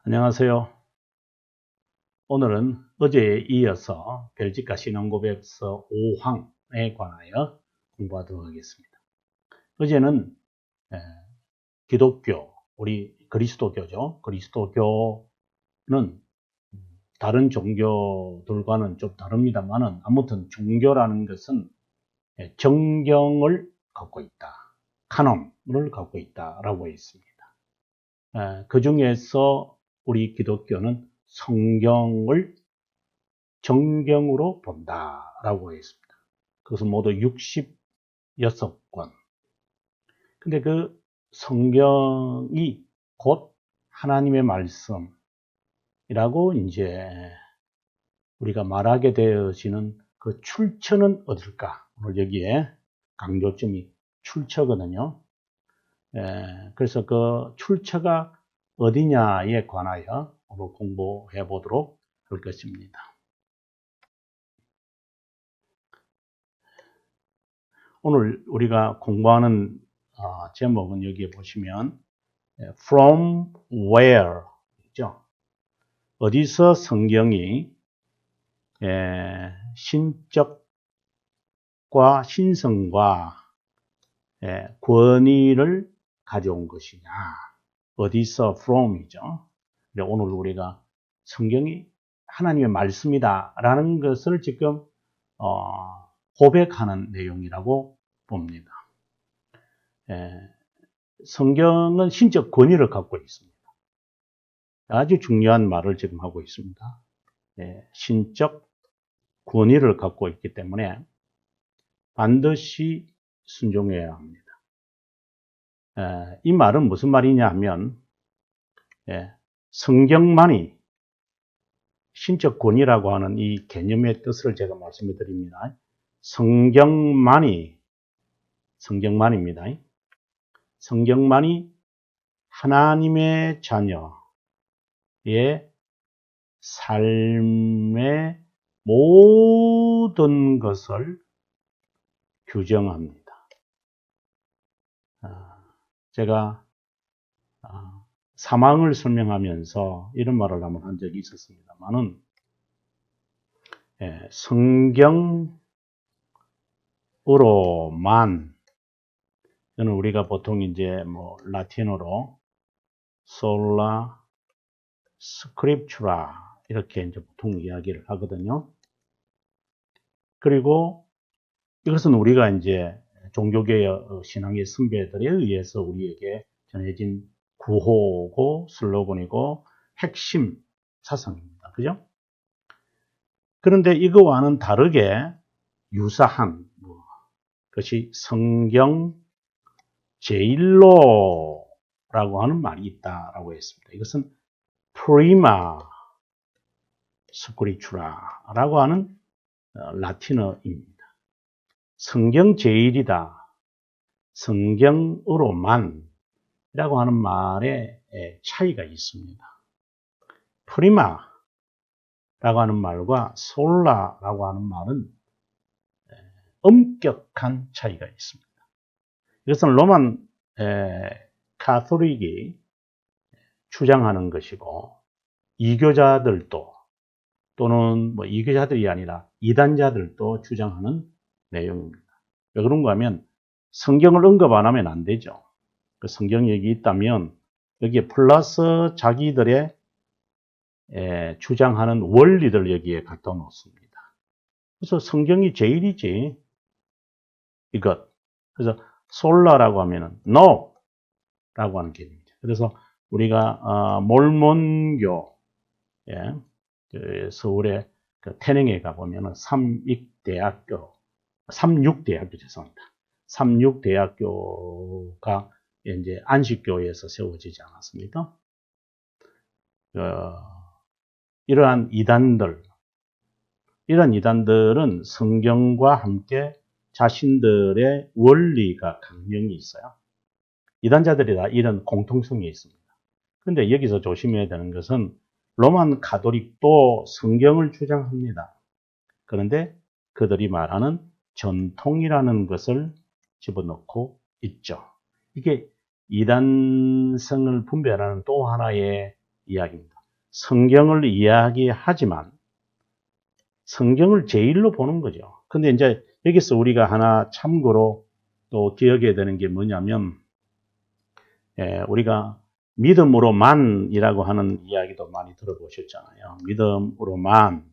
안녕하세요. 오늘은 어제에 이어서 별지가 신앙고백서 5항에 관하여 공부하도록 하겠습니다. 어제는 기독교, 우리 그리스도교죠. 그리스도교는 다른 종교들과는 좀 다릅니다만은 아무튼 종교라는 것은 정경을 갖고 있다. 카논을 갖고 있다라고 했습니다. 그 중에서 우리 기독교는 성경을 정경으로 본다라고 했습니다. 그것은 모두 66권. 근데 그 성경이 곧 하나님의 말씀이라고 이제 우리가 말하게 되어지는 그 출처는 어딜까? 오늘 여기에 강조점이 출처거든요. 그래서 그 출처가 어디냐에 관하여 오늘 공부해 보도록 할 것입니다. 오늘 우리가 공부하는 제목은 여기에 보시면 From where 있죠? 어디서 성경이 신적과 신성과 권위를 가져온 것이냐? 어디서 from이죠? 오늘 우리가 성경이 하나님의 말씀이다라는 것을 지금 고백하는 내용이라고 봅니다. 성경은 신적 권위를 갖고 있습니다. 아주 중요한 말을 지금 하고 있습니다. 신적 권위를 갖고 있기 때문에 반드시 순종해야 합니다. 이 말은 무슨 말이냐 하면 성경만이 신적 권위라고 하는 이 개념의 뜻을 제가 말씀해 드립니다. 성경만입니다. 성경만이 하나님의 자녀의 삶의 모든 것을 규정합니다. 제가 사망을 설명하면서 이런 말을 한번 한 적이 있었습니다만은 성경으로만 저는 우리가 보통 이제 뭐 라틴어로 솔라 스크립추라 이렇게 이제 보통 이야기를 하거든요. 그리고 이것은 우리가 이제 종교계의 신앙의 선배들에 의해서 우리에게 전해진 구호고 슬로건이고 핵심 사상입니다. 그죠? 그런데 이거와는 다르게 유사한 것이 성경 제일로라고 하는 말이 있다라고 했습니다. 이것은 프리마 스크리추라라고 하는 라틴어입니다. 성경 제일이다. 성경으로만 이라고 하는 말에 차이가 있습니다. 프리마라고 하는 말과 솔라라고 하는 말은 엄격한 차이가 있습니다. 이것은 로만 가톨릭이 주장하는 것이고 이교자들도 또는 뭐 이교자들이 아니라 이단자들도 주장하는 내용입니다. 왜 그런가 하면 성경을 언급 안 하면 안 되죠. 그 성경 얘기 있다면 여기에 플러스 자기들의 주장하는 원리들 여기에 갖다 놓습니다. 그래서 성경이 제일이지 이것. 그래서 솔라라고 하면은 no 라고 하는 개념이죠. 그래서 우리가 몰몬교 서울의 그 태릉에 가보면은 삼육대학교가 이제 안식교에서 세워지지 않았습니까? 이러한 이단들은 성경과 함께 자신들의 원리가 강령이 있어요. 이단자들이 다 이런 공통성이 있습니다. 그런데 여기서 조심해야 되는 것은 로만 가톨릭도 성경을 주장합니다. 그런데 그들이 말하는 전통이라는 것을 집어넣고 있죠. 이게 이단성을 분별하는 또 하나의 이야기입니다. 성경을 이야기하지만 성경을 제일로 보는 거죠. 근데 이제 여기서 우리가 하나 참고로 또 기억해야 되는 게 뭐냐면, 우리가 믿음으로만이라고 하는 이야기도 많이 들어보셨잖아요. 믿음으로만.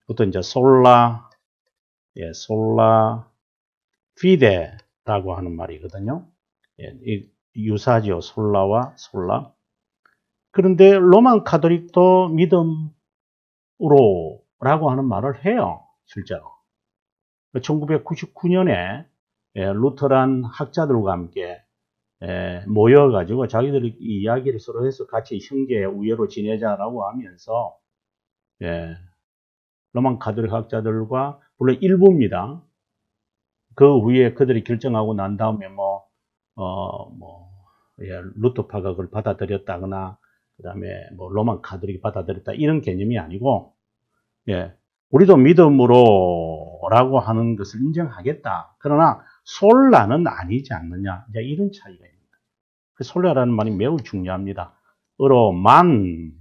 그것도 이제 솔라 피데라고 하는 말이거든요. 유사죠. 솔라와 솔라. 그런데 로만 카톨릭도 믿음으로라고 하는 말을 해요. 실제로. 1999년에 루터란 학자들과 함께 모여가지고 자기들이 이야기를 서로 해서 같이 형제 우애로 지내자라고 하면서 로만 카톨릭 학자들과 물론 일부입니다. 그 후에 그들이 결정하고 난 다음에 루터파가 그걸 받아들였다거나 그다음에 로만 카톨릭이 받아들였다 이런 개념이 아니고, 우리도 믿음으로라고 하는 것을 인정하겠다. 그러나 솔라는 아니지 않느냐. 이제 이런 차이가 있습니다. 솔라라는 말이 매우 중요합니다. 으로만,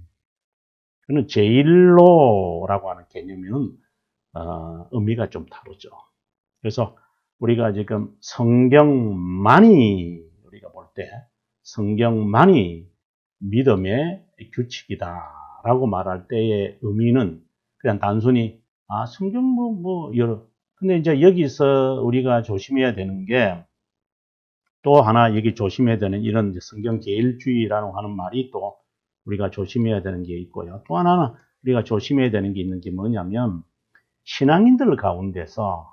그는 제일로라고 하는 개념은 의미가 좀 다르죠. 그래서 우리가 지금 성경만이 우리가 볼 때 성경만이 믿음의 규칙이다라고 말할 때의 의미는 그냥 단순히 성경 여러. 근데 이제 여기서 우리가 조심해야 되는 게 또 하나 여기 조심해야 되는 이런 성경 제일주의라는 하는 말이 또 우리가 조심해야 되는 게 있고요. 또 하나는 우리가 조심해야 되는 게 있는 게 뭐냐면 신앙인들 가운데서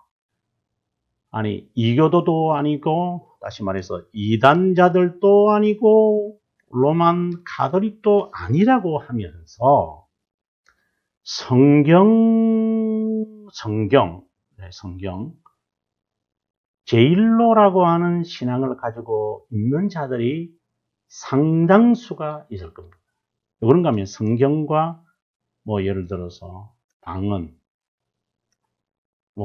이교도도 아니고 다시 말해서 이단자들도 아니고 로만 카톨릭도 아니라고 하면서 성경 제일로라고 하는 신앙을 가지고 있는 자들이 상당수가 있을 겁니다. 그런가 하면 성경과 예를 들어서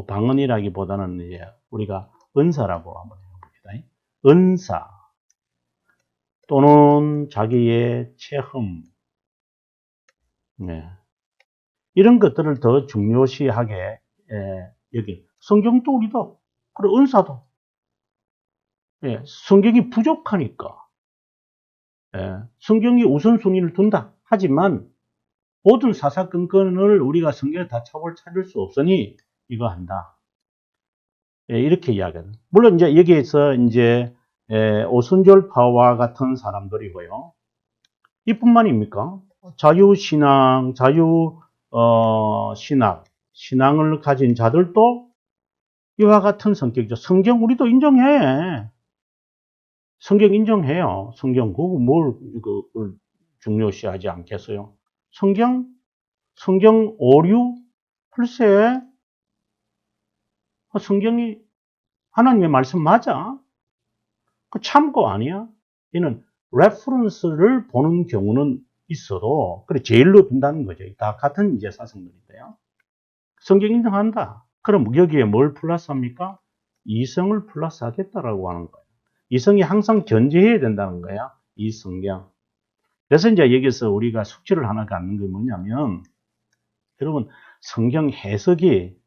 방언이라기보다는 이제 우리가 은사라고 한번 해봅니다. 은사 또는 자기의 체험, 이런 것들을 더 중요시하게 여기 성경도 우리도 그리고 은사도 성경이 부족하니까 성경이 우선순위를 둔다. 하지만 모든 사사건건을 우리가 성경에 다 찾을 수 없으니 이거 한다. 이렇게 이야기하는. 물론 이제 여기에서 이제 오순절파와 같은 사람들이고요. 이뿐만입니까? 자유신앙, 신앙을 가진 자들도 이와 같은 성격이죠. 성경 우리도 인정해. 성경 인정해요. 성경 그거 그걸 중요시하지 않겠어요? 성경 오류 글쎄 성경이 하나님의 말씀 맞아? 그 참고 아니야? 이는 레퍼런스를 보는 경우는 있어도 그래 제일로 둔다는 거죠. 다 같은 이제 사성들인데요. 성경 인정한다. 그럼 여기에 뭘 플러스합니까? 이성을 플러스하겠다라고 하는 거예요. 이성이 항상 견지해야 된다는 거야. 이 성경. 그래서 이제 여기서 우리가 숙제를 하나 갖는 게 뭐냐면, 여러분 성경 해석이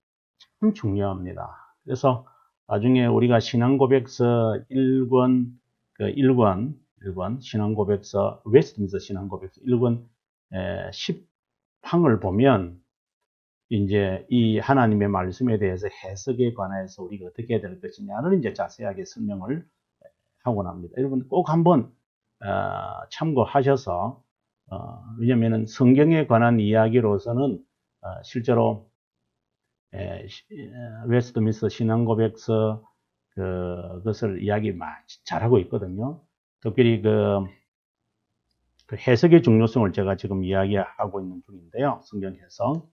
참 중요합니다. 그래서 나중에 우리가 신앙고백서 1권 신앙고백서 웨스트민스터 신앙고백서 1권 10항을 보면 이제 이 하나님의 말씀에 대해서 해석에 관해서 우리가 어떻게 해야 될 것이냐를 이제 자세하게 설명을 하고 납니다. 여러분 꼭 한번 참고하셔서 왜냐하면 성경에 관한 이야기로서는 실제로 웨스트민스터 신앙고백서 그것을 이야기 많이 잘하고 있거든요. 특별히 그 해석의 중요성을 제가 지금 이야기하고 있는 중인데요. 성경 해석.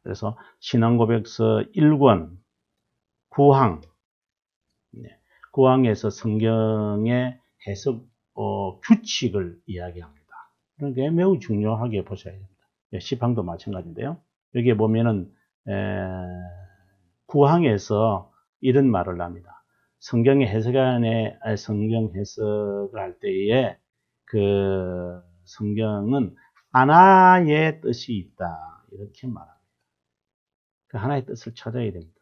그래서 신앙고백서 1권 9항 9항에서 성경의 해석 규칙을 이야기합니다. 그게 매우 중요하게 보셔야 됩니다. 10항도 마찬가지인데요. 여기에 보면은 9항에서 이런 말을 합니다. 성경 해석을 할 때에 성경은 하나의 뜻이 있다. 이렇게 말합니다. 그 하나의 뜻을 찾아야 됩니다.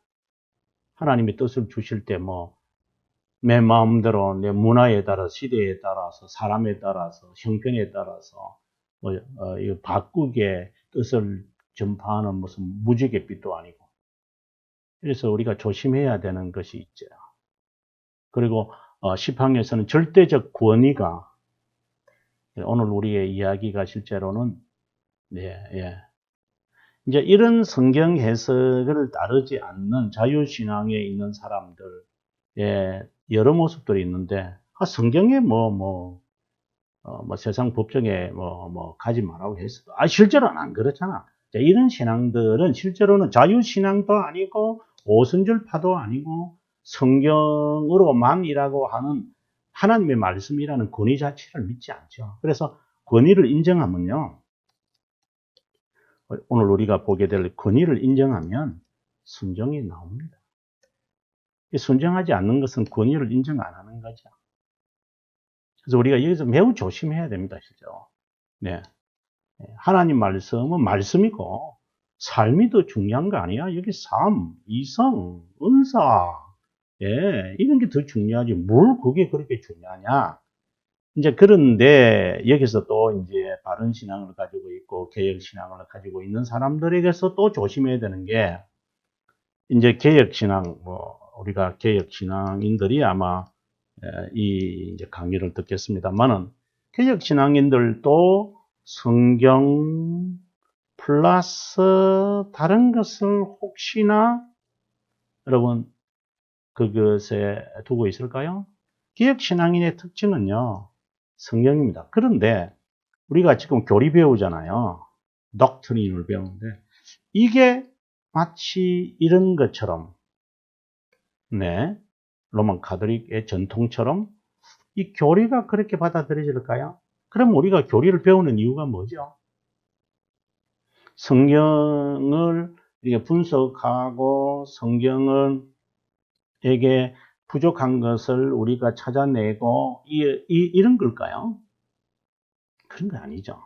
하나님의 뜻을 주실 때 내 마음대로 내 문화에 따라 시대에 따라서 사람에 따라서 형편에 따라서 이거 바꾸게 뜻을 전파하는 무슨 무지갯빛도 아니고 그래서 우리가 조심해야 되는 것이 있죠. 그리고 시황에서는 절대적 권위가 오늘 우리의 이야기가 실제로는 이제 이런 성경 해석을 따르지 않는 자유신앙에 있는 사람들의 여러 모습들이 있는데, 성경에 세상 법정에 가지 말라고 했어도, 실제로는 안 그렇잖아. 자, 이런 신앙들은 실제로는 자유신앙도 아니고, 오선절파도 아니고, 성경으로만이라고 하는 하나님의 말씀이라는 권위 자체를 믿지 않죠. 그래서 권위를 인정하면요, 오늘 우리가 보게 될 권위를 인정하면 순종이 나옵니다. 순종하지 않는 것은 권위를 인정 안 하는 거죠. 그래서 우리가 여기서 매우 조심해야 됩니다, 실제로. 네. 하나님 말씀은 말씀이고, 삶이 더 중요한 거 아니야? 여기 삶, 이성, 은사, 이런 게 더 중요하지. 뭘 그게 그렇게 중요하냐? 이제 그런데 여기서 또 이제 바른 신앙을 가지고 있고 개혁 신앙을 가지고 있는 사람들에게서 또 조심해야 되는 게 이제 개혁 신앙 우리가 개혁 신앙인들이 아마 이 이제 강의를 듣겠습니다만은 개혁 신앙인들도 성경 플러스 다른 것을 혹시나 여러분 그것에 두고 있을까요? 개혁 신앙인의 특징은요. 성경입니다. 그런데 우리가 지금 교리 배우잖아요. doctrine을 배우는데 이게 마치 이런 것처럼 로만 가톨릭의 전통처럼 이 교리가 그렇게 받아들여질까요? 그럼 우리가 교리를 배우는 이유가 뭐죠? 성경을 분석하고 성경에게 부족한 것을 우리가 찾아내고 이런 걸까요? 그런 거 아니죠.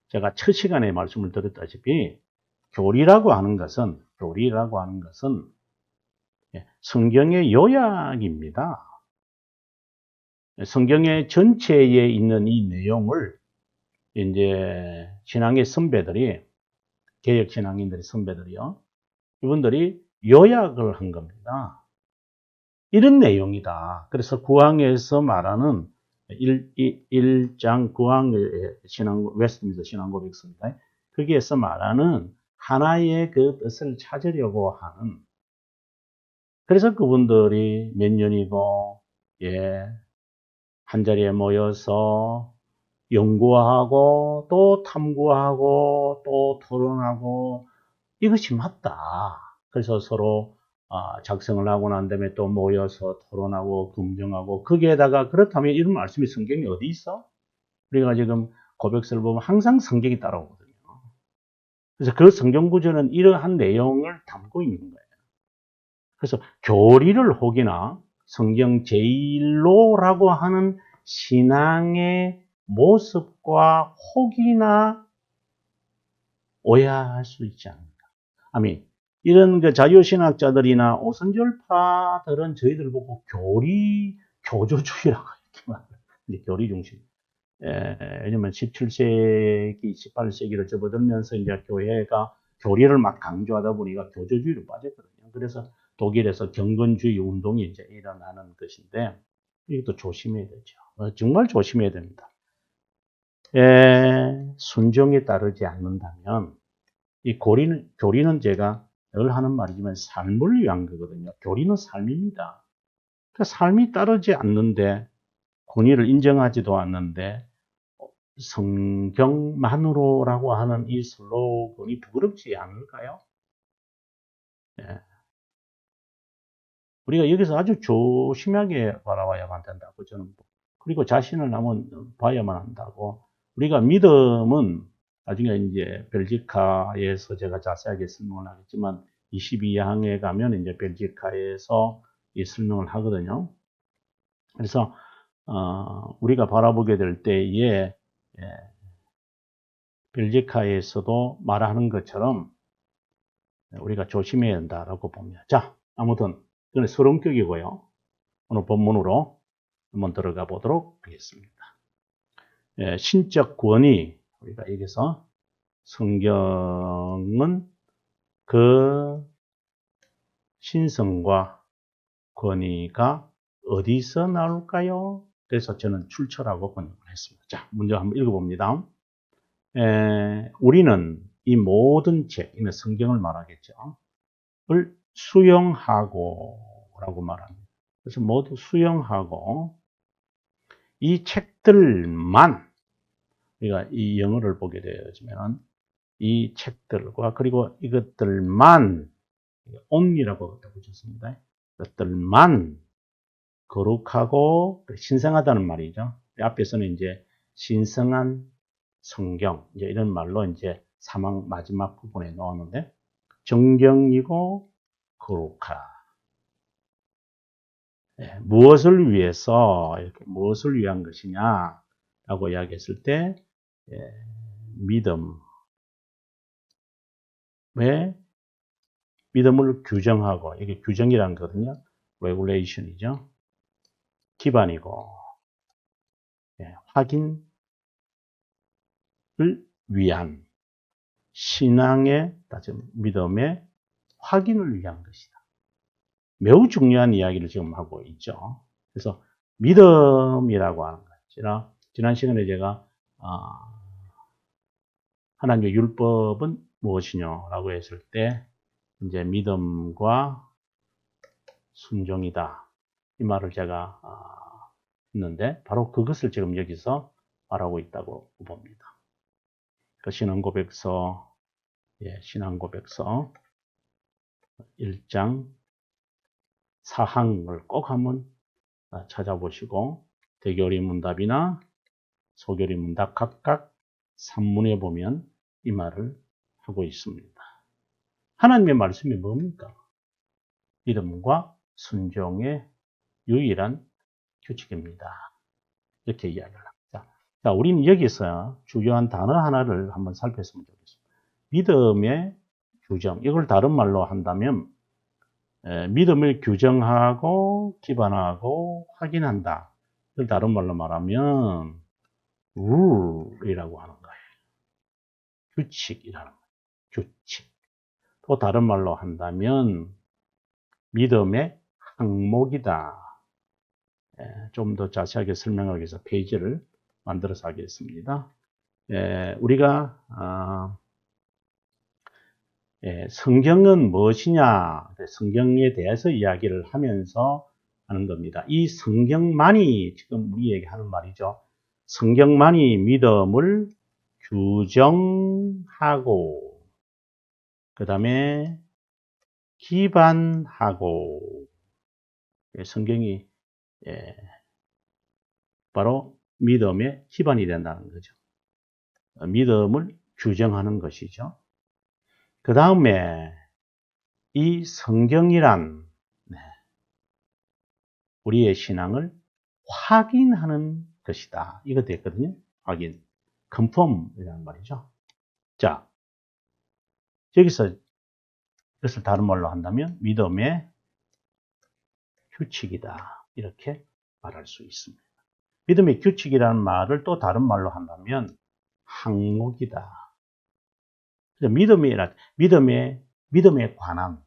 제가 첫 시간에 말씀을 드렸다시피 교리라고 하는 것은 성경의 요약입니다. 성경의 전체에 있는 이 내용을 이제 신앙의 선배들이 개혁 신앙인들의 선배들이요. 이분들이 요약을 한 겁니다. 이런 내용이다. 그래서 구항에서 말하는 1장 구항의 웨스트민스터 신앙고백서입니다. 거기에서 말하는 하나의 그 뜻을 찾으려고 하는 그래서 그분들이 몇 년이고 한 자리에 모여서 연구하고 또 탐구하고 또 토론하고 이것이 맞다. 그래서 서로 작성을 하고 난 다음에 또 모여서 토론하고 검증하고 거기에다가 그렇다면 이런 말씀이 성경에 어디 있어? 우리가 지금 고백서를 보면 항상 성경이 따라오거든요. 그래서 그 성경 구조는 이러한 내용을 담고 있는 거예요. 그래서 교리를 혹이나 성경 제1로라고 하는 신앙의 모습과 혹이나 오해할 수 있지 않는가. 아멘. 이런 그 자유신학자들이나 오선절파들은 저희들 보고 교조주의라고 이렇게 말해요. 교리 중심. 왜냐면 17세기, 18세기를 접어들면서 이제 교회가 교리를 막 강조하다 보니까 교조주의로 빠졌거든요. 그래서 독일에서 경건주의 운동이 이제 일어나는 것인데, 이것도 조심해야 되죠. 정말 조심해야 됩니다. 순종에 따르지 않는다면, 이 교리는 제가 늘 하는 말이지만 삶을 위한 거거든요. 교리는 삶입니다. 그러니까 삶이 따르지 않는데, 권위를 인정하지도 않는데, 성경만으로라고 하는 이 슬로건이 부끄럽지 않을까요? 우리가 여기서 아주 조심하게 바라봐야만 된다고 저는. 그리고 자신을 한번 봐야만 한다고. 우리가 믿음은 나중에 이제 벨지카에서 제가 자세하게 설명을 하겠지만 22항에 가면 이제 벨지카에서 이 설명을 하거든요. 그래서 우리가 바라보게 될 때에 벨지카에서도 말하는 것처럼 우리가 조심해야 한다라고 봅니다. 자, 아무튼 이건 서론격이고요. 오늘 본문으로 한번 들어가 보도록 하겠습니다. 신적 권위, 우리가 여기서 성경은 그 신성과 권위가 어디서 나올까요? 그래서 저는 출처라고 번역을 했습니다. 자, 먼저 한번 읽어봅니다. 우리는 이 모든 책, 이는 성경을 말하겠죠. 을 수용하고 라고 말합니다. 그래서 모두 수용하고 이 책들만, 우리가 이 영어를 보게 되어지면 이 책들과 그리고 이것들만 only라고 붙였습니다. 이것들만 거룩하고 신성하다는 말이죠. 앞에서는 이제 신성한 성경, 이제 이런 말로 이제 사막 마지막 부분에 넣었는데, 정경이고 거룩하다. 무엇을 위해서, 이렇게 무엇을 위한 것이냐라고 이야기했을 때, 믿음을 규정하고, 이게 규정이라는 거거든요. regulation이죠. 기반이고, 확인을 위한 신앙의, 믿음의 확인을 위한 것이다. 매우 중요한 이야기를 지금 하고 있죠. 그래서 믿음이라고 하는 것. 지난 시간에 제가 하나님의 율법은 무엇이냐라고 했을 때 이제 믿음과 순종이다. 이 말을 제가 했는데 바로 그것을 지금 여기서 말하고 있다고 봅니다. 그 신앙고백서 1장 4항을 꼭 한번 찾아보시고 대교리 문답이나 소교리 문답 각각 산문에 보면 이 말을 하고 있습니다. 하나님의 말씀이 뭡니까? 믿음과 순종의 유일한 규칙입니다. 이렇게 이야기를 합니다. 자, 우리는 여기서 중요한 단어 하나를 한번 살폈으면 좋겠습니다. 믿음의 규정, 이걸 다른 말로 한다면 믿음을 규정하고 기반하고 확인한다. 이걸 다른 말로 말하면 룰이라고 하는 거예요. 규칙이라는 거예요. 규칙. 또 다른 말로 한다면 믿음의 항목이다. 좀 더 자세하게 설명하기 위해서 페이지를 만들어서 하겠습니다. 우리가 성경은 무엇이냐, 성경에 대해서 이야기를 하면서 하는 겁니다. 이 성경만이 지금 우리에게 하는 말이죠. 성경만이 믿음을 규정하고 그 다음에 기반하고, 성경이 바로 믿음의 기반이 된다는 거죠. 믿음을 규정하는 것이죠. 그 다음에 이 성경이란 우리의 신앙을 확인하는 것이다. 이거 됐거든요. 확인. confirm이라는 말이죠. 자, 여기서 이것을 다른 말로 한다면 믿음의 규칙이다. 이렇게 말할 수 있습니다. 믿음의 규칙이라는 말을 또 다른 말로 한다면 항목이다. 믿음에 관한.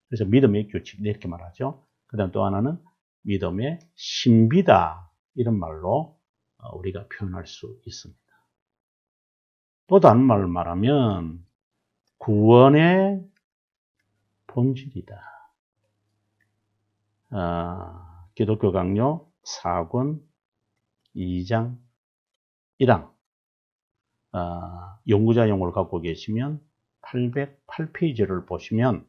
그래서 믿음의 규칙 이렇게 말하죠. 그 다음 또 하나는 믿음의 신비다. 이런 말로 우리가 표현할 수 있습니다. 또 다른 말로 말하면 구원의 본질이다. 기독교 강요 4권 2장 1항 연구자용을 갖고 계시면 808페이지를 보시면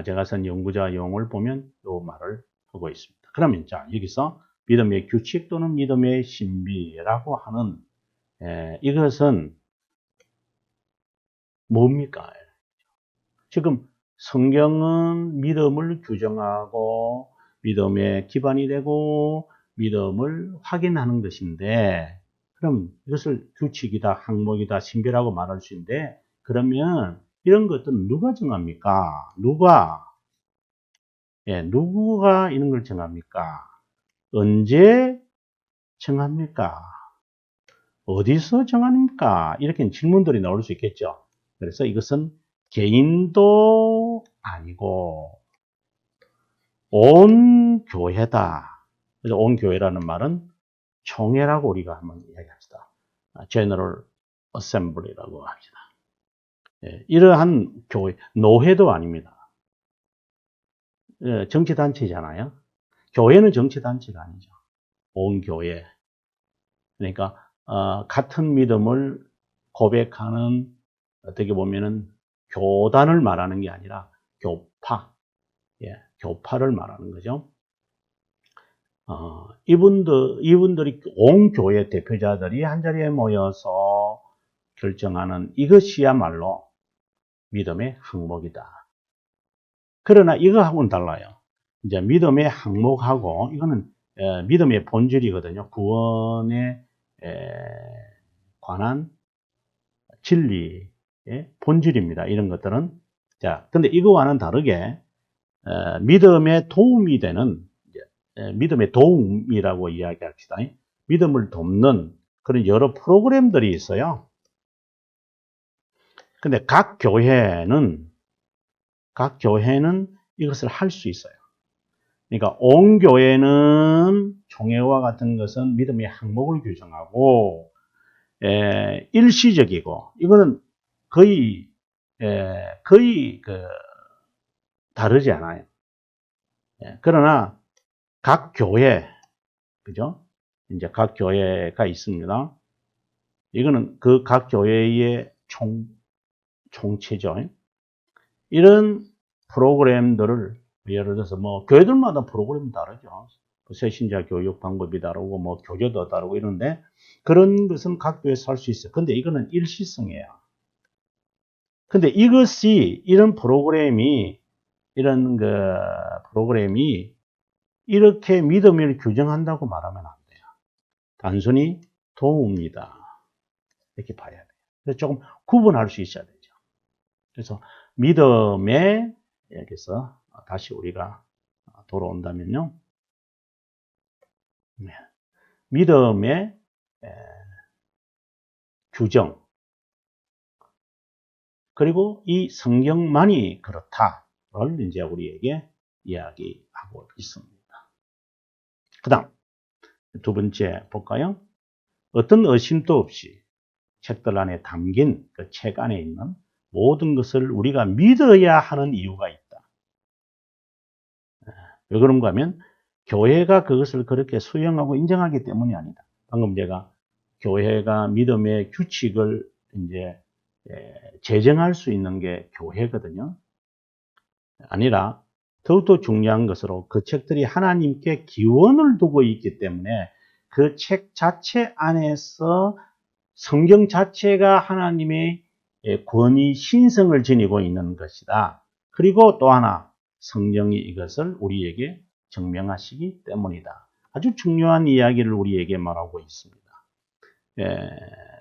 제가 쓴 연구자용을 보면 이 말을 하고 있습니다. 그러면 자, 여기서 믿음의 규칙 또는 믿음의 신비라고 하는 이것은 뭡니까? 지금 성경은 믿음을 규정하고 믿음의 기반이 되고 믿음을 확인하는 것인데 그럼 이것을 규칙이다, 항목이다, 신비라고 말할 수 있는데, 그러면 이런 것들은 누가 정합니까? 누구가 이런 걸 정합니까? 언제 정합니까? 어디서 정합니까? 이렇게 질문들이 나올 수 있겠죠. 그래서 이것은 개인도 아니고 온 교회다. 그래서 온 교회라는 말은 총회라고 우리가 한번 이야기합시다. General Assembly라고 합시다. 이러한 교회, 노회도 아닙니다. 정치단체잖아요. 교회는 정치단체가 아니죠. 온 교회. 그러니까 같은 믿음을 고백하는 어떻게 보면은 교단을 말하는 게 아니라 교파, 교파를 말하는 거죠. 이분들이 온 교회 대표자들이 한 자리에 모여서 결정하는 이것이야말로 믿음의 항목이다. 그러나 이거하고는 달라요. 이제 믿음의 항목하고 이거는 믿음의 본질이거든요. 구원에 관한 진리의 본질입니다. 이런 것들은. 자, 근데 이거와는 다르게 믿음에 도움이 되는 믿음의 도움이라고 이야기합시다. 믿음을 돕는 그런 여러 프로그램들이 있어요. 근데 각 교회는 이것을 할 수 있어요. 그러니까 온 교회는 총회와 같은 것은 믿음의 항목을 규정하고 일시적이고 이거는 거의 다르지 않아요. 그러나 각 교회, 그죠? 이제 각 교회가 있습니다. 이거는 그 각 교회의 총체죠. 이런 프로그램들을 예를 들어서 뭐 교회들마다 프로그램이 다르죠. 새신자 교육 방법이 다르고 뭐 교재도 다르고 이런데 그런 것은 각 교회에서 할 수 있어요. 근데 이거는 일시성이에요. 근데 이런 프로그램이 이렇게 믿음을 규정한다고 말하면 안 돼요. 단순히 도움이다. 이렇게 봐야 돼요. 그래서 조금 구분할 수 있어야 되죠. 그래서 믿음에 여기서 다시 우리가 돌아온다면요. 믿음의 규정 그리고 이 성경만이 그렇다를 이제 우리에게 이야기하고 있습니다. 그 다음 두 번째 볼까요? 어떤 의심도 없이 책들 안에 담긴 그 책 안에 있는 모든 것을 우리가 믿어야 하는 이유가 있다. 왜 그런가 하면 교회가 그것을 그렇게 수용하고 인정하기 때문이 아니다. 방금 제가 교회가 믿음의 규칙을 이제 제정할 수 있는 게 교회거든요. 아니라 더욱더 중요한 것으로 그 책들이 하나님께 기원을 두고 있기 때문에 그 책 자체 안에서 성경 자체가 하나님의 권위, 신성을 지니고 있는 것이다. 그리고 또 하나 성령이 이것을 우리에게 증명하시기 때문이다. 아주 중요한 이야기를 우리에게 말하고 있습니다.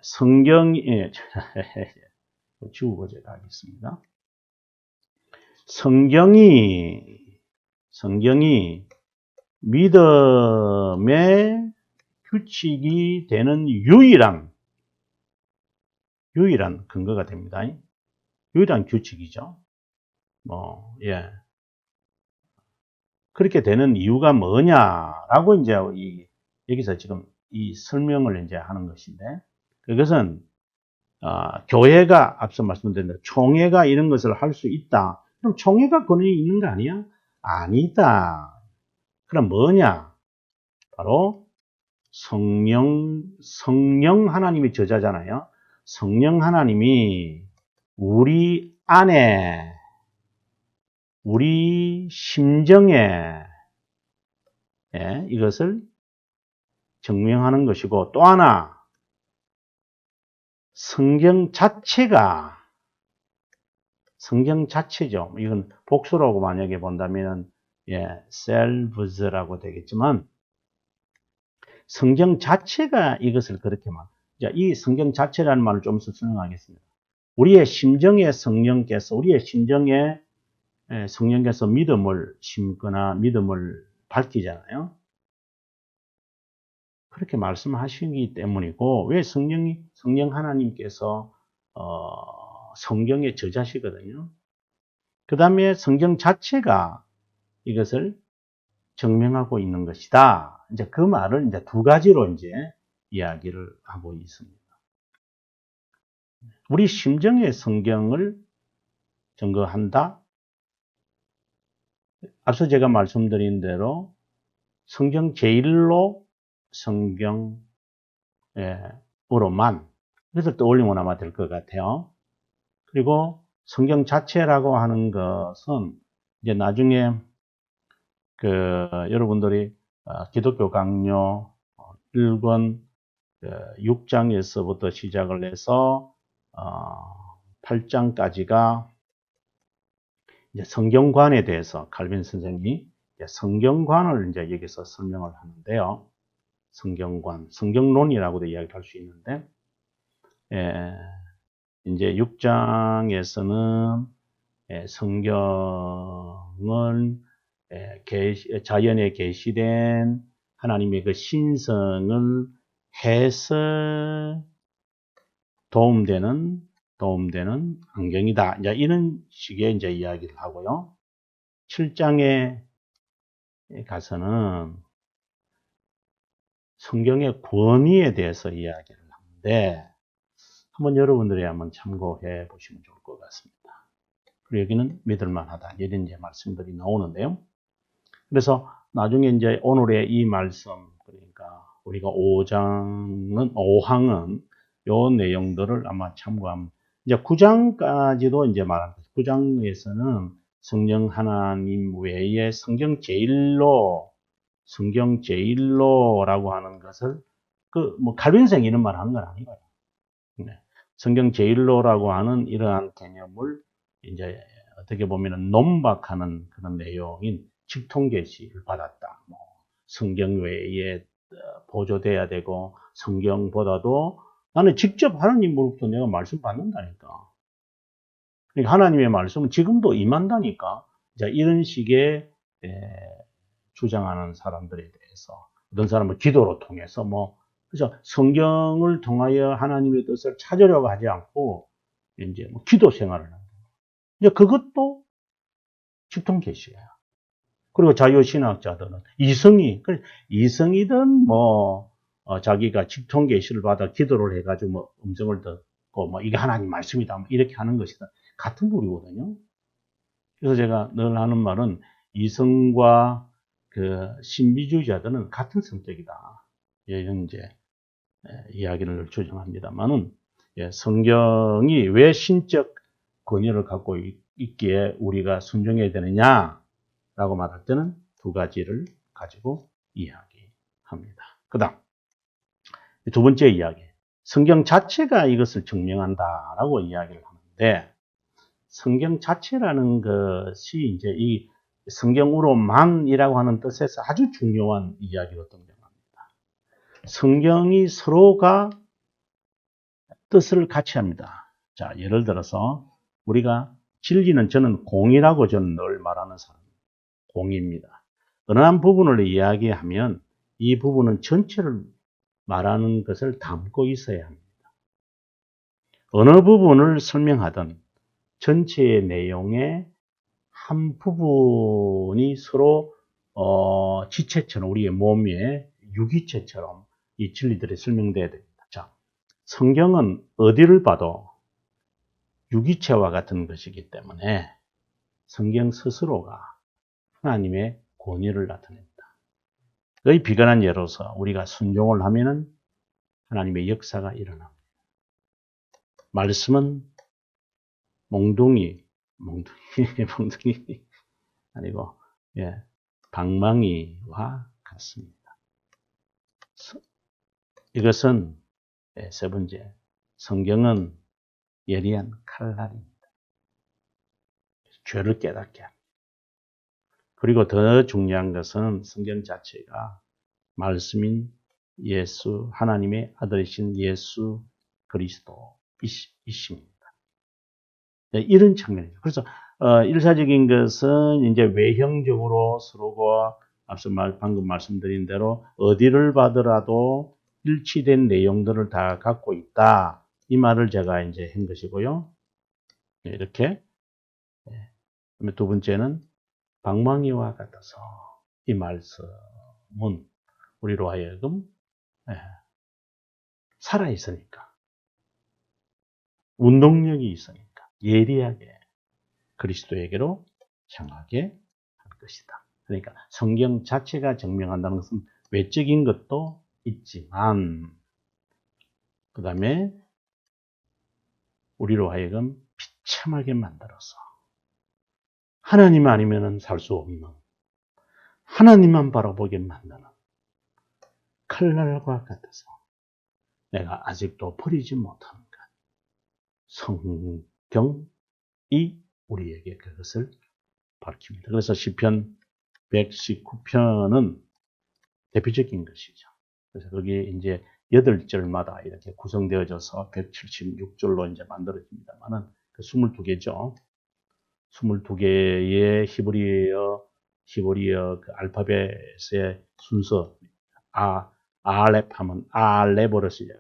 성경이 지우고 제가 하겠습니다. 성경이 믿음의 규칙이 되는 유일한 근거가 됩니다. 유일한 규칙이죠. 그렇게 되는 이유가 뭐냐라고 이제 여기서 지금 이 설명을 이제 하는 것인데, 그것은 교회가 앞서 말씀드린 대로 총회가 이런 것을 할 수 있다. 그럼 총회가 권한이 있는 거 아니야? 아니다. 그럼 뭐냐? 바로 성령 하나님이 저자잖아요. 성령 하나님이 우리 안에, 우리 심정에 이것을 증명하는 것이고, 또 하나 성경 자체죠. 이건 복수라고 만약에 본다면 selves라고 되겠지만 성경 자체가 이것을 그렇게 말. 자, 이 성경 자체라는 말을 좀 설명하겠습니다. 우리의 심정에 성령께서 믿음을 심거나 믿음을 밝히잖아요. 그렇게 말씀하시기 때문이고, 왜 성령 하나님께서 성경의 저자시거든요. 그 다음에 성경 자체가 이것을 증명하고 있는 것이다. 이제 그 말을 이제 두 가지로 이제 이야기를 하고 있습니다. 우리 심정의 성경을 증거한다. 앞서 제가 말씀드린 대로 성경 제1로 성경으로만 그래서 떠올리면 아마 될 것 같아요. 그리고 성경 자체라고 하는 것은 이제 나중에 여러분들이 기독교 강요 1권 6장에서부터 시작을 해서 8장까지가 이제 성경관에 대해서 칼빈 선생님이 성경관을 이제 여기서 설명을 하는데요. 성경관, 성경론이라고도 이야기할 수 있는데, 이제 6장에서는 성경은 자연에 계시된 하나님의 그 신성을 해서 도움되는 환경이다. 이제 이런 식의 이제 이야기를 하고요. 7장에 가서는 성경의 권위에 대해서 이야기를 하는데, 한번 여러분들이 한번 참고해 보시면 좋을 것 같습니다. 그리고 여기는 믿을만하다. 이런 이제 말씀들이 나오는데요. 그래서 나중에 이제 오늘의 이 말씀, 그러니까 우리가 5항은 요 내용들을 아마 참고하면, 이제 9장까지도 이제 말한 거죠. 9장에서는 성령 하나님 외에 성경 제1로라고 하는 것을, 칼빈생 이런 말 하는 건 아니고요. 네. 성경 제1로라고 하는 이러한 개념을 이제 어떻게 보면은 논박하는 그런 내용인 직통계시를 받았다. 성경 외에 보조돼야 되고, 성경보다도 나는 직접 하나님으로부터 내가 말씀 받는다니까. 그러니까 하나님의 말씀은 지금도 임한다니까. 자, 이런 식의 주장하는 사람들에 대해서 어떤 사람은 기도로 통해서 그래서 성경을 통하여 하나님의 뜻을 찾으려고 하지 않고 이제 기도 생활을 하는 거예요. 이제 그것도 직통계시예요. 그리고 자유신학자들은 이성이든 자기가 직통계시를 받아 기도를 해가지고 음성을 듣고 이게 하나님 말씀이다 이렇게 하는 것이다. 같은 부류거든요. 그래서 제가 늘 하는 말은 이성과 그 신비주의자들은 같은 성격이다. 이런 이제 이야기를 주장합니다만은, 성경이 왜 신적 권위를 갖고 있기에 우리가 순종해야 되느냐라고 말할 때는 두 가지를 가지고 이야기합니다. 그다음 두 번째 이야기, 성경 자체가 이것을 증명한다라고 이야기를 하는데, 성경 자체라는 것이 이제 이 성경으로만이라고 하는 뜻에서 아주 중요한 이야기로 등장합니다. 성경이 서로가 뜻을 같이 합니다. 자, 예를 들어서 우리가 진리는 저는 공이라고 저는 늘 말하는 사람, 공입니다. 어느 한 부분을 이야기하면 이 부분은 전체를 말하는 것을 담고 있어야 합니다. 어느 부분을 설명하든 전체의 내용의 한 부분이 서로 지체처럼, 우리의 몸의 유기체처럼 이 진리들이 설명돼야 됩니다. 자, 성경은 어디를 봐도 유기체와 같은 것이기 때문에 성경 스스로가 하나님의 권위를 나타냅니다. 의 비관한 예로서 우리가 순종을 하면은 하나님의 역사가 일어납니다. 말씀은 몽둥이 아니고 방망이와 같습니다. 이것은 세 번째, 성경은 예리한 칼날입니다. 죄를 깨닫게 합니다. 그리고 더 중요한 것은 성경 자체가 말씀인 예수, 하나님의 아들이신 예수 그리스도이십니다. 네, 이런 장면이죠. 그래서 일사적인 것은 이제 외형적으로 서로가 앞서 방금 말씀드린 대로 어디를 봐더라도 일치된 내용들을 다 갖고 있다. 이 말을 제가 이제 한 것이고요. 네, 이렇게. 네. 두 번째는 방망이와 같아서 이 말씀은 우리로 하여금 살아 있으니까, 운동력이 있으니까 예리하게 그리스도에게로 향하게 할 것이다. 그러니까 성경 자체가 증명한다는 것은 외적인 것도 있지만, 그 다음에 우리로 하여금 비참하게 만들어서 하나님 아니면 살 수 없는, 하나님만 바라보게 만드는 칼날과 같아서 내가 아직도 버리지 못하는 것. 성경이 우리에게 그것을 밝힙니다. 그래서 시편 119편은 대표적인 것이죠. 그래서 거기에 이제 8절마다 이렇게 구성되어져서 176절로 이제 만들어집니다만은 그 22개죠. 22개의 히브리어 그 알파벳의 순서, 알렙 하면 알렙으로 시작,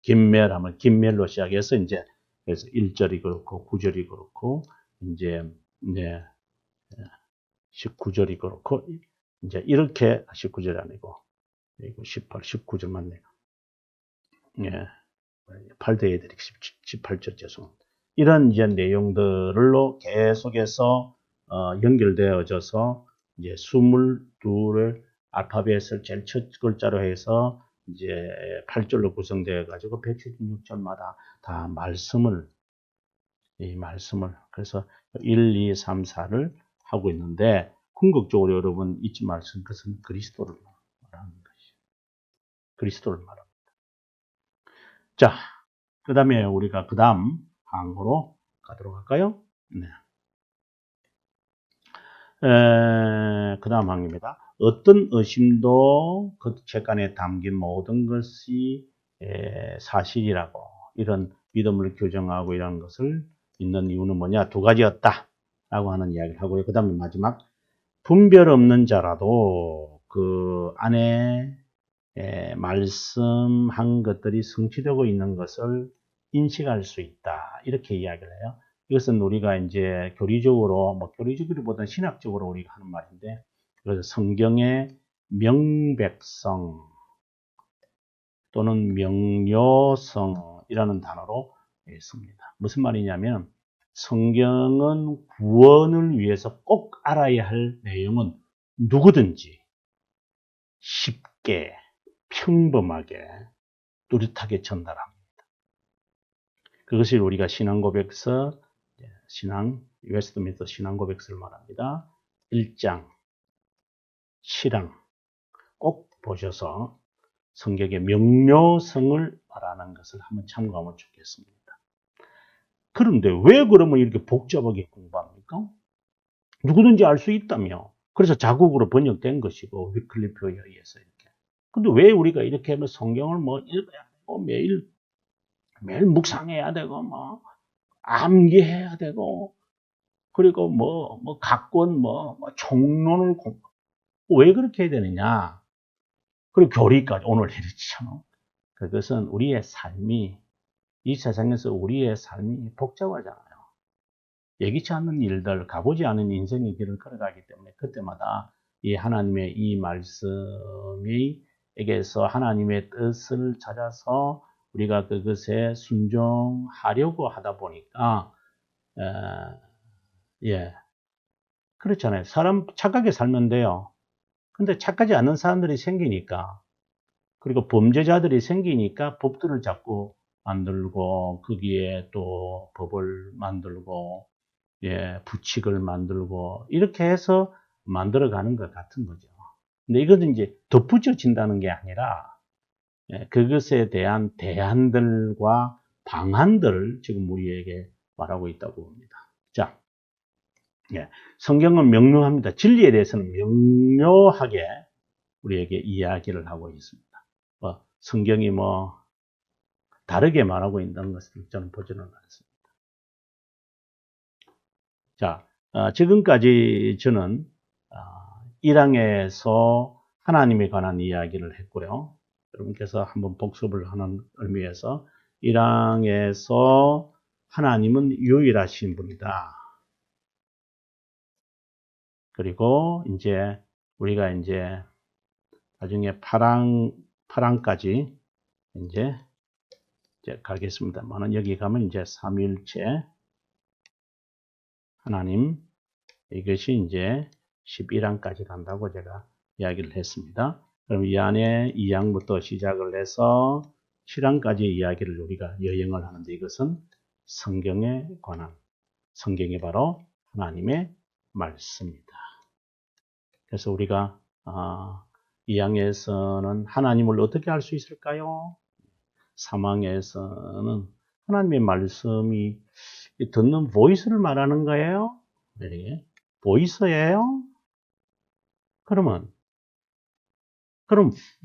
김멜 하면 김멜로 시작해서 이제 그래서 1절이 그렇고 9절이 그렇고 이제 19절이 그렇고 이제 이렇게 19절이 아니고 18, 19절 맞네요. 예. 8대애들이 18절 죄송합니다. 이런 이제 내용들로 계속해서 연결되어져서 이제 22를 알파벳을 제일 첫 글자로 해서 이제 8절로 구성되어 가지고 176절마다 다 이 말씀을 그래서 1, 2, 3, 4를 하고 있는데, 궁극적으로 여러분 잊지 마시는 것은 그리스도를 말하는 것이죠. 그리스도를 말합니다. 자, 그 다음에 우리가 그 다음 항으로 가도록 할까요? 네. 그 다음 항입니다. 어떤 의심도 그 책간에 담긴 모든 것이 사실이라고, 이런 믿음을 교정하고 이런 것을 믿는 이유는 뭐냐? 두 가지였다 라고 하는 이야기를 하고요. 그 다음에 마지막, 분별 없는 자라도 그 안에 말씀한 것들이 성취되고 있는 것을 인식할 수 있다. 이렇게 이야기를 해요. 이것은 우리가 이제 교리적으로, 교리적으로보다는 신학적으로 우리가 하는 말인데, 그래서 성경의 명백성 또는 명료성이라는 단어로 씁니다. 무슨 말이냐면, 성경은 구원을 위해서 꼭 알아야 할 내용은 누구든지 쉽게, 평범하게, 뚜렷하게 전달합니다. 그것이 우리가 신앙고백서, 웨스트민스터 신앙고백서를 말합니다. 1장, 7항 꼭 보셔서 성경의 명료성을 말하는 것을 한번 참고하면 좋겠습니다. 그런데 왜 그러면 이렇게 복잡하게 공부합니까? 누구든지 알 수 있다며. 그래서 자국으로 번역된 것이고, 위클리프에 의해서 이렇게. 근데 왜 우리가 이렇게 하면 성경을 읽어야 되고, 매일 묵상해야 되고, 암기해야 되고, 그리고 각권, 총론을 왜 그렇게 해야 되느냐? 그리고 교리까지 오늘 이렇잖아. 그것은 우리의 삶이, 이 세상에서 우리의 삶이 복잡하잖아요. 예기치 않는 일들, 가보지 않은 인생의 길을 걸어가기 때문에 그때마다 이 하나님의 이 말씀에게서 하나님의 뜻을 찾아서 우리가 그것에 순종하려고 하다 보니까, 그렇잖아요. 사람 착하게 살면 돼요. 근데 착하지 않은 사람들이 생기니까, 그리고 범죄자들이 생기니까 법들을 자꾸 만들고, 거기에 또 법을 만들고, 부칙을 만들고, 이렇게 해서 만들어가는 것 같은 거죠. 근데 이것은 이제 덧붙여진다는 게 아니라, 그것에 대한 대안들과 방안들을 지금 우리에게 말하고 있다고 봅니다. 자, 성경은 명료합니다. 진리에 대해서는 명료하게 우리에게 이야기를 하고 있습니다. 성경이 뭐 다르게 말하고 있는 것을 저는 보지는 않습니다. 자, 지금까지 저는 1항에서 하나님에 관한 이야기를 했고요. 여러분께서 한번 복습을 하는 의미에서 1항에서 하나님은 유일하신 분이다. 그리고 이제 우리가 이제 나중에 8항까지 이제 가겠습니다만은 여기 가면 이제 삼위일체 하나님 이것이 이제 11항까지 간다고 제가 이야기를 했습니다. 그럼 이 안에 2항부터 시작을 해서 7항까지 이야기를 우리가 여행을 하는데 이것은 성경에 관한 성경이 바로 하나님의 말씀입니다. 그래서 우리가 2항에서는 하나님을 어떻게 알 수 있을까요? 3항에서는 하나님의 말씀이 듣는 보이스를 말하는 거예요? 네. 보이스예요? 그럼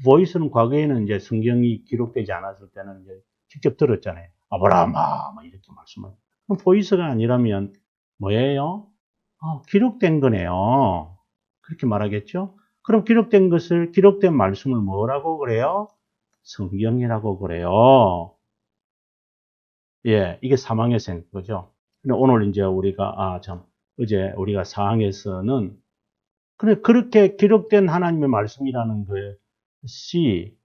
보이스는 과거에는 이제 성경이 기록되지 않았을 때는 이제 직접 들었잖아요. 아브라함아, 뭐 이렇게 말씀을. 그럼 보이스가 아니라면 뭐예요? 기록된 거네요. 그렇게 말하겠죠? 그럼 기록된 말씀을 뭐라고 그래요? 성경이라고 그래요. 예, 이게 3항에서는 거죠. 근데 오늘 이제 우리가, 어제 우리가 4항에서는 그렇게 기록된 하나님의 말씀이라는 것이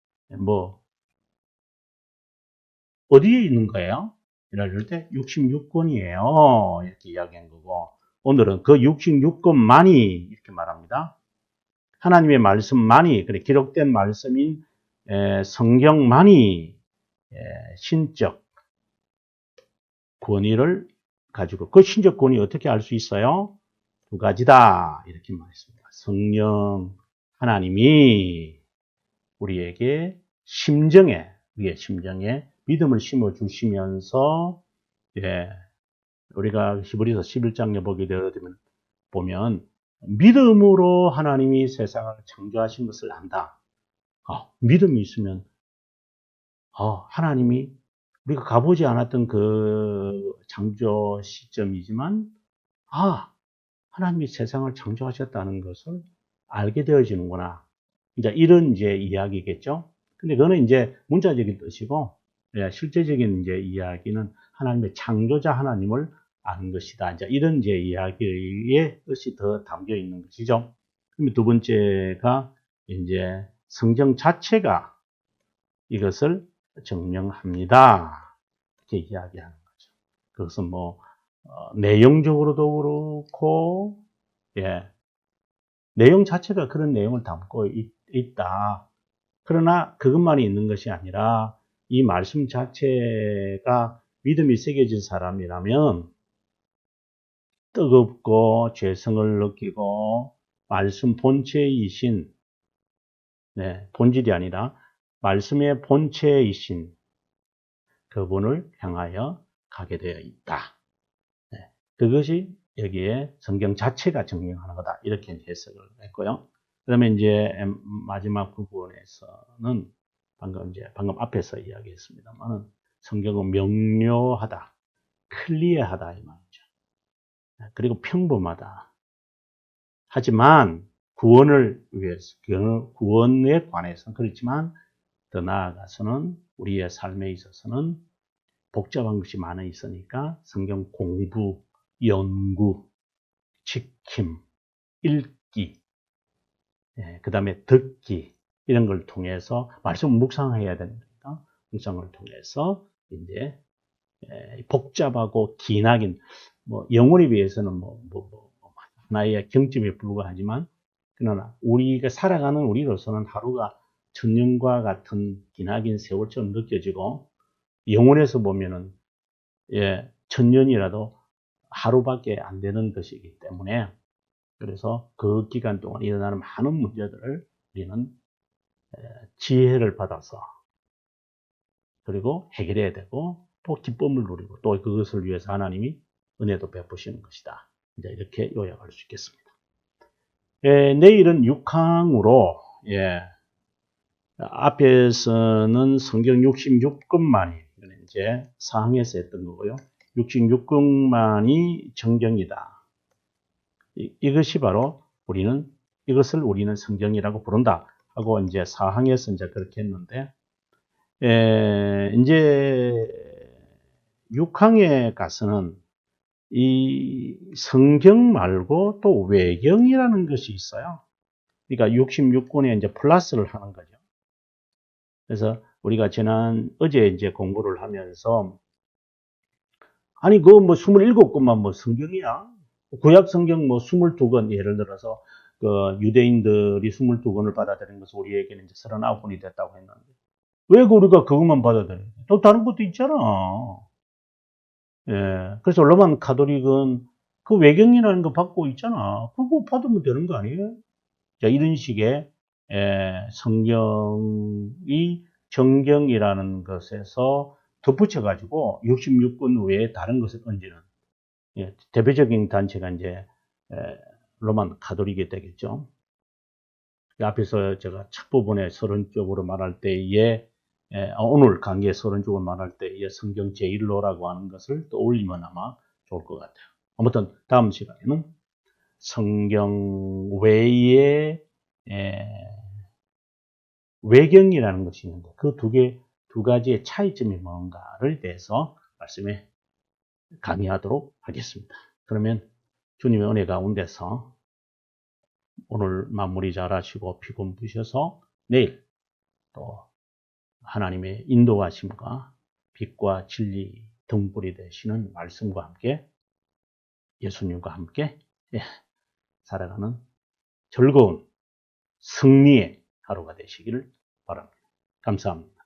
어디에 있는 거예요? 이럴 때 66권이에요. 이렇게 이야기한 거고 오늘은 그 66권만이 이렇게 말합니다. 하나님의 말씀만이 기록된 말씀인 성경만이 신적 권위를 가지고 그 신적 권위 어떻게 알 수 있어요? 두 가지다 이렇게 말했습니다. 성령 하나님이 우리의 심정에 믿음을 심어 주시면서 우리가 히브리서 11장에 보게 되면 보면 믿음으로 하나님이 세상을 창조하신 것을 안다. 믿음이 있으면 하나님이 우리가 가보지 않았던 그 창조 시점이지만 하나님이 세상을 창조하셨다는 것을 알게 되어지는구나. 이제 이런 이야기겠죠. 근데 그거는 이제 문자적인 뜻이고, 실제적인 이야기는 하나님의 창조자 하나님을 아는 것이다. 이제 이런 이야기의 뜻이 더 담겨 있는 것이죠. 그럼 두 번째가 이제 성경 자체가 이것을 증명합니다. 이렇게 이야기하는 거죠. 그것은 내용적으로도 그렇고, 내용 자체가 그런 내용을 담고 있다. 그러나 그것만이 있는 것이 아니라 이 말씀 자체가 믿음이 새겨진 사람이라면 뜨겁고 죄성을 느끼고 말씀 본체이신, 본질이 아니라 말씀의 본체이신 그분을 향하여 가게 되어 있다. 그것이 여기에 성경 자체가 증명하는 거다. 이렇게 해석을 했고요. 그 다음에 이제 마지막 부분에서는 방금 앞에서 이야기했습니다만은 성경은 명료하다, 클리어하다 이 말이죠. 그리고 평범하다. 하지만 구원을 위해서, 구원에 관해서는 그렇지만 더 나아가서는 우리의 삶에 있어서는 복잡한 것이 많이 있으니까 성경 공부, 연구, 지킴, 읽기, 그 다음에 듣기, 이런 걸 통해서 말씀을 묵상해야 됩니다. 묵상을 통해서 이제 복잡하고 기나긴 영혼에 비해서는 하나의 경점에 불과하지만 그러나 우리가 살아가는 우리로서는 하루가 천년과 같은 기나긴 세월처럼 느껴지고 영혼에서 보면은 천년이라도 하루밖에 안 되는 것이기 때문에 그래서 그 기간 동안 일어나는 많은 문제들을 우리는 지혜를 받아서 그리고 해결해야 되고 또 기쁨을 누리고 또 그것을 위해서 하나님이 은혜도 베푸시는 것이다. 이제 이렇게 요약할 수 있겠습니다. 내일은 6항으로 앞에서는 성경 66권만이 이제 사항에서 했던 거고요. 66권만이 정경이다. 이것이 바로 이것을 우리는 성경이라고 부른다 하고 이제 사항에서 이제 그렇게 했는데, 이제 6항에 가서는 이 성경 말고 또 외경이라는 것이 있어요. 그러니까 66권에 이제 플러스를 하는 거죠. 그래서 우리가 어제 이제 공부를 하면서, 아니, 그 뭐 27권만 뭐 성경이야? 구약 성경 뭐 22권, 예를 들어서 그 유대인들이 22권을 받아들인 것은 우리에게는 이제 39권이 됐다고 했는데, 왜 우리가 그것만 받아들여? 또 다른 것도 있잖아. 예. 그래서 로만 카톨릭은 그 외경이라는 거 받고 있잖아. 그거 받으면 되는 거 아니에요? 자, 이런 식의 성경이 정경이라는 것에서 덧붙여가지고 66권 외에 다른 것을 얹는 대표적인 단체가 이제 로만 카톨릭이 되겠죠. 앞에서 제가 첫 부분에 서론적으로 말할 때에 오늘 강의 서론적으로 말할 때에 성경 제1로라고 하는 것을 떠올리면 아마 좋을 것 같아요. 아무튼 다음 시간에는 성경 외에 외경이라는 것이 있는데 그 두 가지의 차이점이 뭔가를 대해서 강의하도록 하겠습니다. 그러면 주님의 은혜 가운데서 오늘 마무리 잘 하시고 피곤 푸셔서 내일 또 하나님의 인도하심과 빛과 진리 등불이 되시는 말씀과 함께 예수님과 함께 살아가는 즐거운 승리의 하루가 되시기를 바랍니다. 감사합니다.